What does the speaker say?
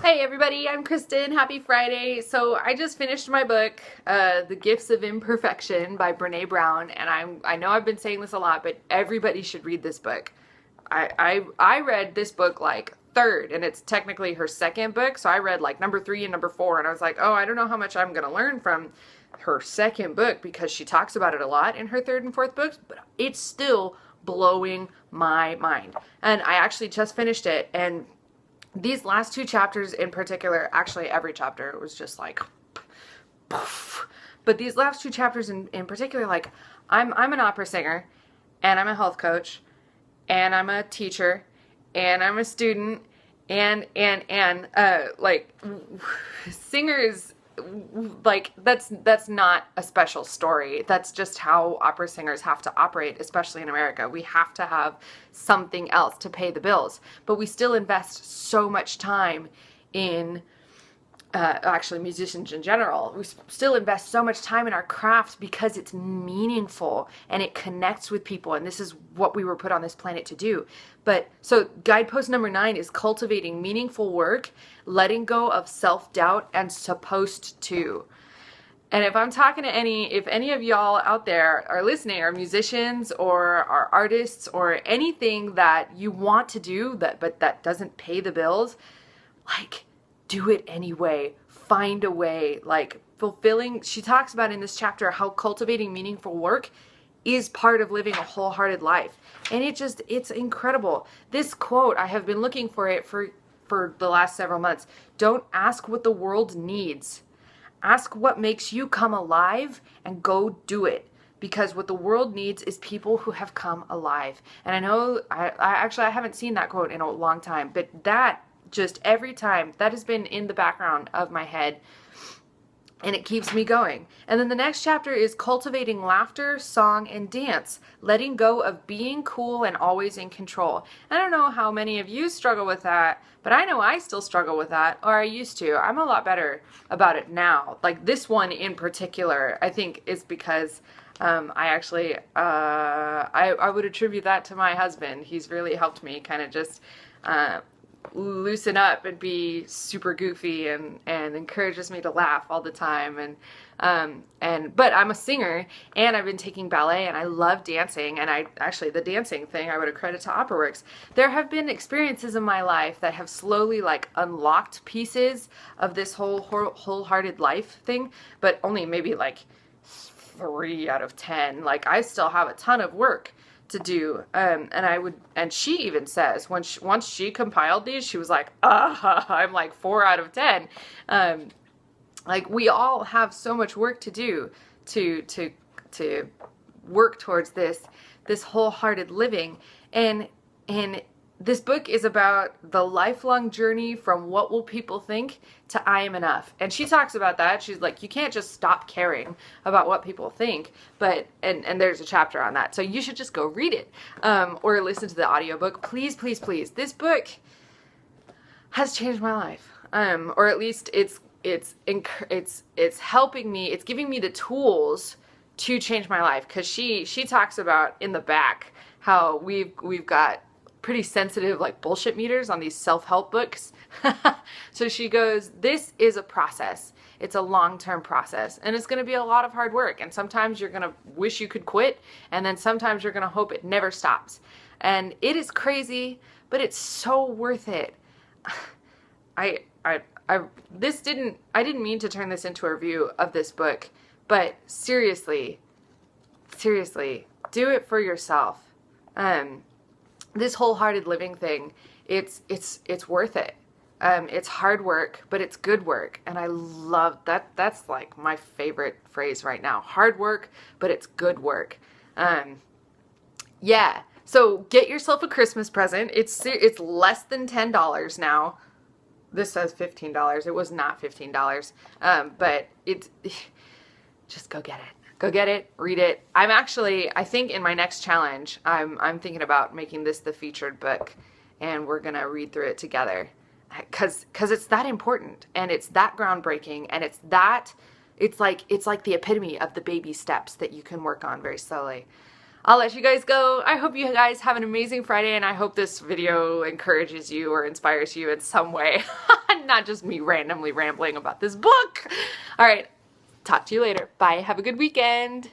Hey everybody, I'm Kristen. Happy Friday. So I just finished my book, The Gifts of Imperfection by Brene Brown, and I know I've been saying this a lot, but everybody should read this book. I read this book like third, and it's technically her second book, so I read like number 3 and number 4, and I was like, oh, I don't know how much I'm gonna learn from her second book because she talks about it a lot in her third and fourth books, but it's still blowing my mind. And I actually just finished it, and these last 2 chapters in particular, actually every chapter was just like poof. But these last 2 chapters in particular, like I'm an opera singer, and I'm a health coach, and I'm a teacher, and I'm a student, and like singers, like that's not a special story. That's just how opera singers have to operate, especially in America. We have to have something else to pay the bills, but we still invest so much time in actually musicians in general. We still invest so much time in our craft because it's meaningful and it connects with people, and this is what we were put on this planet to do. But so guidepost number 9 is cultivating meaningful work, letting go of self-doubt, and supposed to. And if I'm talking to if any of y'all out there are listening, are musicians or are artists or anything that you want to do but that doesn't pay the bills, like, do it anyway. Find a way. Like, fulfilling, she talks about in this chapter how cultivating meaningful work is part of living a wholehearted life. And it's incredible. This quote, I have been looking for it for the last several months. Don't ask what the world needs. Ask what makes you come alive and go do it. Because what the world needs is people who have come alive. And I know, I haven't seen that quote in a long time, but that just every time, that has been in the background of my head, and it keeps me going. And then the next chapter is cultivating laughter, song, and dance, letting go of being cool and always in control. I don't know how many of you struggle with that, but I know I still struggle with that, or I used to. I'm a lot better about it now. Like this one in particular, I think is because I would attribute that to my husband. He's really helped me kind of just loosen up and be super goofy and encourages me to laugh all the time. But I'm a singer, and I've been taking ballet, and I love dancing, and the dancing thing I would accredit to OperaWorks. There have been experiences in my life that have slowly like unlocked pieces of this wholehearted life thing, but only maybe like 3 out of 10. Like I still have a ton of work to do, and she even says once she compiled these, she was like, I'm like 4 out of 10. Like we all have so much work to do to work towards this wholehearted living, and this book is about the lifelong journey from what will people think to I am enough. And she talks about that. She's like, you can't just stop caring about what people think, and there's a chapter on that. So you should just go read it, or listen to the audiobook. Please, please, please. This book has changed my life. Or at least it's helping me. It's giving me the tools to change my life. Cause she talks about in the back how we've got pretty sensitive like bullshit meters on these self-help books. So she goes, this is a process. It's a long-term process, and it's going to be a lot of hard work, and sometimes you're going to wish you could quit, and then sometimes you're going to hope it never stops. And it is crazy, but it's so worth it. I didn't mean to turn this into a review of this book, but seriously, do it for yourself. This wholehearted living thing, it's worth it. It's hard work, but it's good work. And I love that. That's like my favorite phrase right now. Hard work, but it's good work. Yeah. So get yourself a Christmas present. It's less than $10 now. This says $15. It was not $15. But just go get it. Go get it, read it. I think in my next challenge, I'm thinking about making this the featured book, and we're gonna read through it together, cause it's that important, and it's that groundbreaking, and it's like the epitome of the baby steps that you can work on very slowly. I'll let you guys go. I hope you guys have an amazing Friday, and I hope this video encourages you or inspires you in some way. Not just me randomly rambling about this book. All right, talk to you later. Bye. Have a good weekend.